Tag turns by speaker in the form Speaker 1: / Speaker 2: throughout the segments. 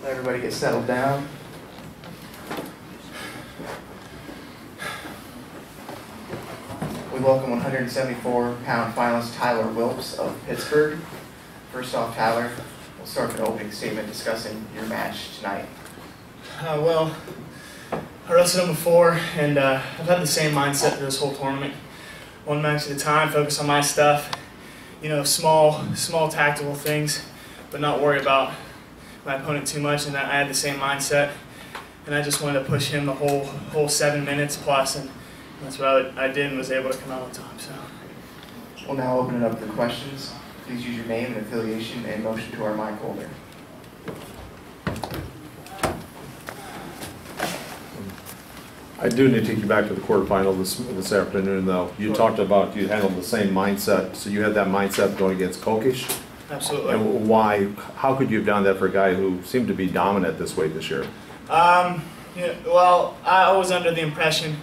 Speaker 1: Everybody get settled down. We welcome 174-pound finalist Tyler Wilps of Pittsburgh. First off, Tyler, we'll start with an opening statement discussing your match tonight.
Speaker 2: Well, I wrestled him before, and I've had the same mindset through this whole tournament. One match at a time, focus on my stuff. You know, small tactical things, but not worry about my opponent too much. And I had the same mindset, and I just wanted to push him the whole 7 minutes plus, and that's what I did, and was able to come out on top. So
Speaker 1: We'll now open it up for questions. Please use your name and affiliation and motion to our mic holder.
Speaker 3: I do need to take you back to the quarterfinal this afternoon, though. You talked about you handled the same mindset, so you had that mindset going against Kokish.
Speaker 2: absolutely.
Speaker 3: And why? How could you have done that for a guy who seemed to be dominant this way this year?
Speaker 2: Yeah, well, I was under the impression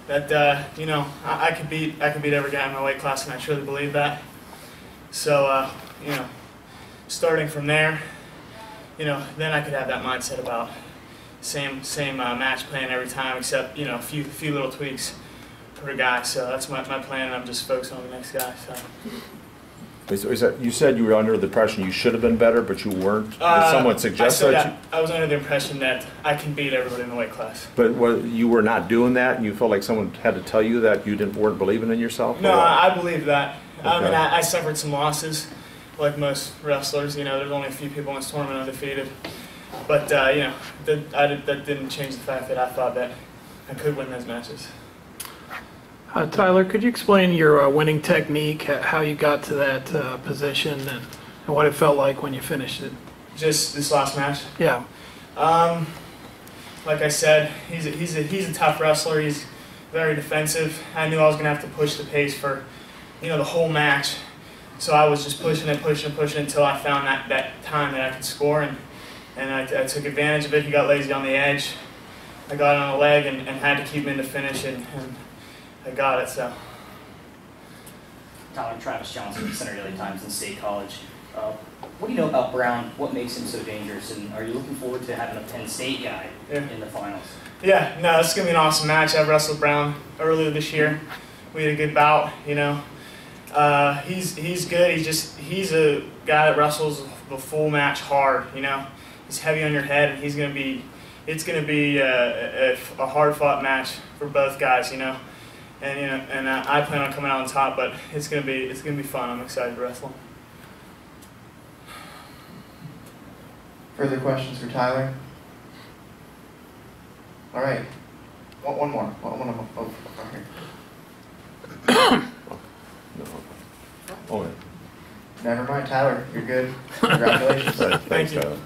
Speaker 2: that you know, I could beat every guy in my weight class, and I truly believe that. So you know, starting from there, you know, then I could have that mindset about same match plan every time, except, you know, a few little tweaks per guy. So that's my plan, and I'm just focused on the next guy. So.
Speaker 3: You said you were under the impression you should have been better, but you weren't. Did someone suggest that?
Speaker 2: I was under the impression that I can beat everybody in the weight class.
Speaker 3: But you were not doing that, and you felt like someone had to tell you that you weren't believing in yourself?
Speaker 2: No, I believe that.
Speaker 3: Okay.
Speaker 2: I mean, I suffered some losses, like most wrestlers. You know, there's only a few people in this tournament undefeated. But, you know, that didn't change the fact that I thought that I could win those matches.
Speaker 4: Tyler, could you explain your winning technique, how you got to that position, and what it felt like when you finished it?
Speaker 2: Just this last match?
Speaker 4: Yeah.
Speaker 2: Like I said, he's a tough wrestler. He's very defensive. I knew I was going to have to push the pace for, you know, the whole match. So I was just pushing until I found that time that I could score, and I took advantage of it. He got lazy on the edge. I got on a leg and had to keep him in to finish, and I got it. So.
Speaker 5: Tyler, Travis Johnson, Center Daily Times in State College. What do you know about Brown? What makes him so dangerous? And are you looking forward to having a Penn State guy in the finals? Yeah,
Speaker 2: no, it's going to be an awesome match. I wrestled Brown earlier this year. We had a good bout, you know. He's good. He's a guy that wrestles the full match hard, you know. He's heavy on your head, and it's going to be a hard-fought match for both guys, you know. And you know, and I plan on coming out on top, but it's going to be fun. I'm excited to wrestle.
Speaker 1: Further questions for Tyler? All right. One more. Oh, right here.
Speaker 3: Oh, yeah.
Speaker 1: Never mind, Tyler. You're good. Congratulations.
Speaker 3: Thanks,
Speaker 2: you.
Speaker 3: Tyler.